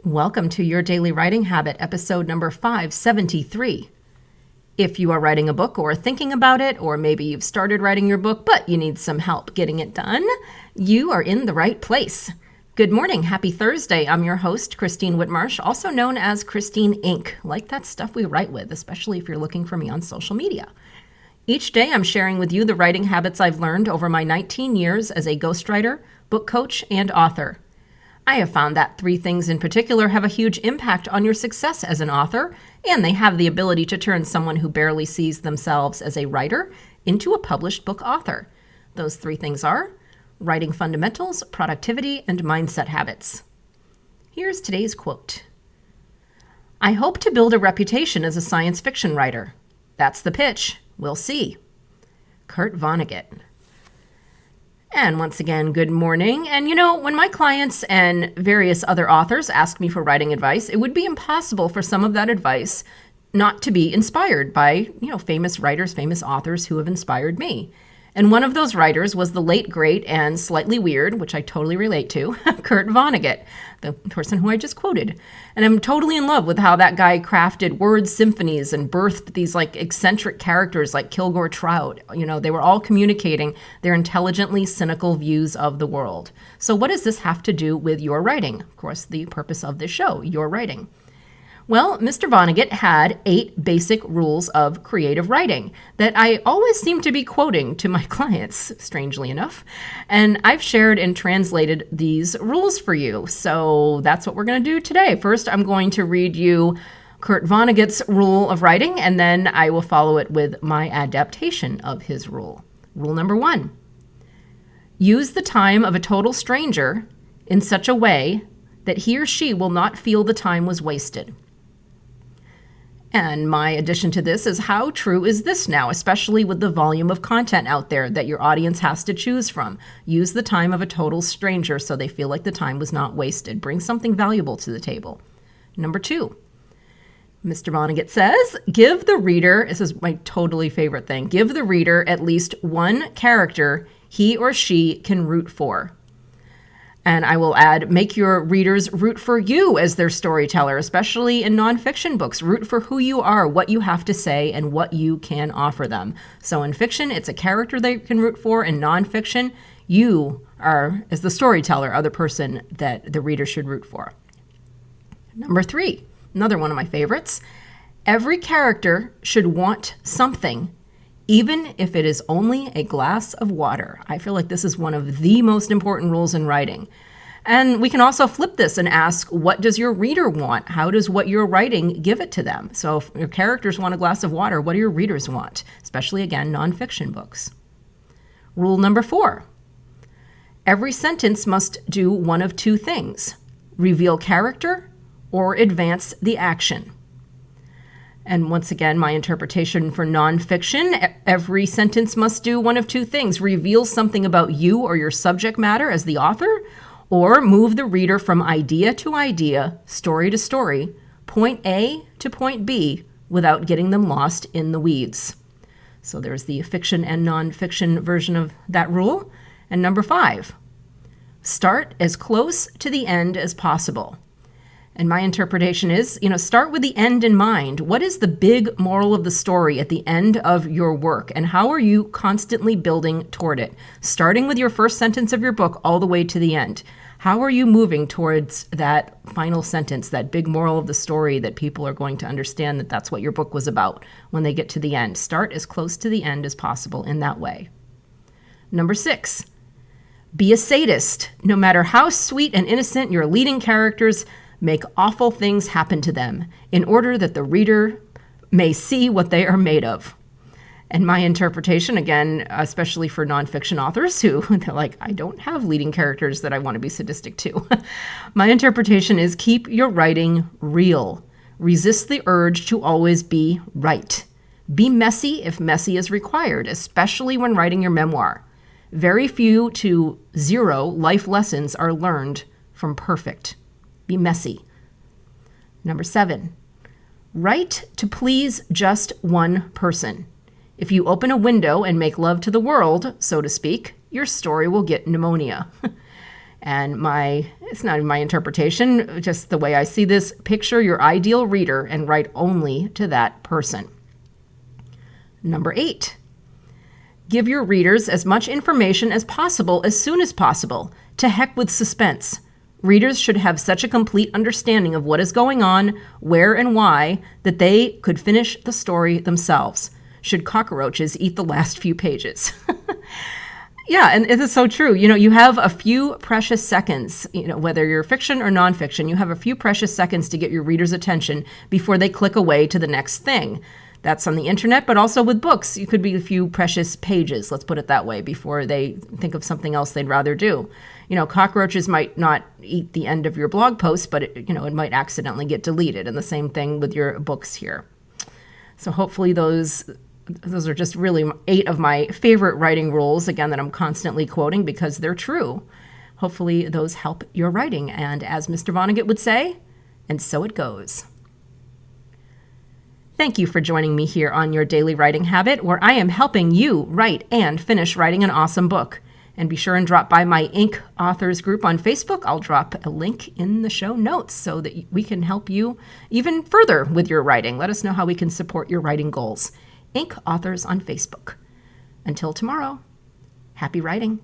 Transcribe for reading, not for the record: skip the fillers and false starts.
Welcome to Your Daily Writing Habit, episode number 573. If you are writing a book or thinking about it, or maybe you've started writing your book, but you need some help getting it done, you are in the right place. Good morning. Happy Thursday. I'm your host, Christine Whitmarsh, also known as Christine Inc. Like that stuff we write with, especially if you're looking for me on social media. Each day I'm sharing with you the writing habits I've learned over my 19 years as a ghostwriter, book coach, and author. I have found that three things in particular have a huge impact on your success as an author, and they have the ability to turn someone who barely sees themselves as a writer into a published book author. Those three things are writing fundamentals, productivity, and mindset habits. Here's today's quote. I hope to build a reputation as a science fiction writer. That's the pitch. We'll see. Kurt Vonnegut. And once again, good morning. And when my clients and various other authors ask me for writing advice, it would be impossible for some of that advice not to be inspired by, famous writers, famous authors who have inspired me. And one of those writers was the late, great, and slightly weird, which I totally relate to, Kurt Vonnegut, the person who I just quoted. And I'm totally in love with how that guy crafted word symphonies and birthed these eccentric characters like Kilgore Trout. They were all communicating their intelligently cynical views of the world. So what does this have to do with your writing? Of course, the purpose of this show, your writing. Well, Mr. Vonnegut had 8 basic rules of creative writing that I always seem to be quoting to my clients, strangely enough. And I've shared and translated these rules for you. So that's what we're going to do today. First, I'm going to read you Kurt Vonnegut's rule of writing, and then I will follow it with my adaptation of his rule. Rule number 1, use the time of a total stranger in such a way that he or she will not feel the time was wasted. And my addition to this is, how true is this now, especially with the volume of content out there that your audience has to choose from? Use the time of a total stranger so they feel like the time was not wasted. Bring something valuable to the table. Number 2, Mr. Vonnegut says, give the reader, this is my totally favorite thing, give the reader at least one character he or she can root for. And I will add, make your readers root for you as their storyteller, especially in nonfiction books. Root for who you are, what you have to say, and what you can offer them. So in fiction, it's a character they can root for. In nonfiction, you are, as the storyteller, are the person that the reader should root for. Number 3, another one of my favorites. Every character should want something, even if it is only a glass of water. I feel like this is one of the most important rules in writing. And we can also flip this and ask, what does your reader want? How does what you're writing give it to them? So if your characters want a glass of water, what do your readers want? Especially, again, nonfiction books. Rule number 4, every sentence must do one of 2 things: reveal character or advance the action. And once again, my interpretation for nonfiction, every sentence must do one of 2 things: reveal something about you or your subject matter as the author, or move the reader from idea to idea, story to story, point A to point B, without getting them lost in the weeds. So there's the fiction and nonfiction version of that rule. And number 5, start as close to the end as possible. And my interpretation is, start with the end in mind. What is the big moral of the story at the end of your work? And how are you constantly building toward it? Starting with your first sentence of your book all the way to the end. How are you moving towards that final sentence, that big moral of the story that people are going to understand that that's what your book was about when they get to the end? Start as close to the end as possible in that way. Number 6, be a sadist. No matter how sweet and innocent your leading characters, make awful things happen to them in order that the reader may see what they are made of. And my interpretation, again, especially for nonfiction authors who they're like, I don't have leading characters that I want to be sadistic to. My interpretation is, keep your writing real. Resist the urge to always be right. Be messy if messy is required, especially when writing your memoir. Very few to 0 life lessons are learned from perfect. Be messy. Number 7, write to please just one person. If you open a window and make love to the world, so to speak, your story will get pneumonia. And it's not my interpretation, just the way I see this: picture your ideal reader and write only to that person. Number 8, give your readers as much information as possible as soon as possible. To heck with suspense. Readers should have such a complete understanding of what is going on, where and why, that they could finish the story themselves. Should cockroaches eat the last few pages? Yeah, and it is so true. You have a few precious seconds, whether you're fiction or nonfiction, you have a few precious seconds to get your reader's attention before they click away to the next thing. That's on the internet, but also with books. You could be a few precious pages, let's put it that way, before they think of something else they'd rather do. Cockroaches might not eat the end of your blog post, but it might accidentally get deleted. And the same thing with your books here. So hopefully those are just really 8 of my favorite writing rules, again, that I'm constantly quoting because they're true. Hopefully those help your writing. And as Mr. Vonnegut would say, and so it goes. Thank you for joining me here on Your Daily Writing Habit, where I am helping you write and finish writing an awesome book. And be sure and drop by my Inc. Authors group on Facebook. I'll drop a link in the show notes so that we can help you even further with your writing. Let us know how we can support your writing goals. Inc. Authors on Facebook. Until tomorrow, happy writing.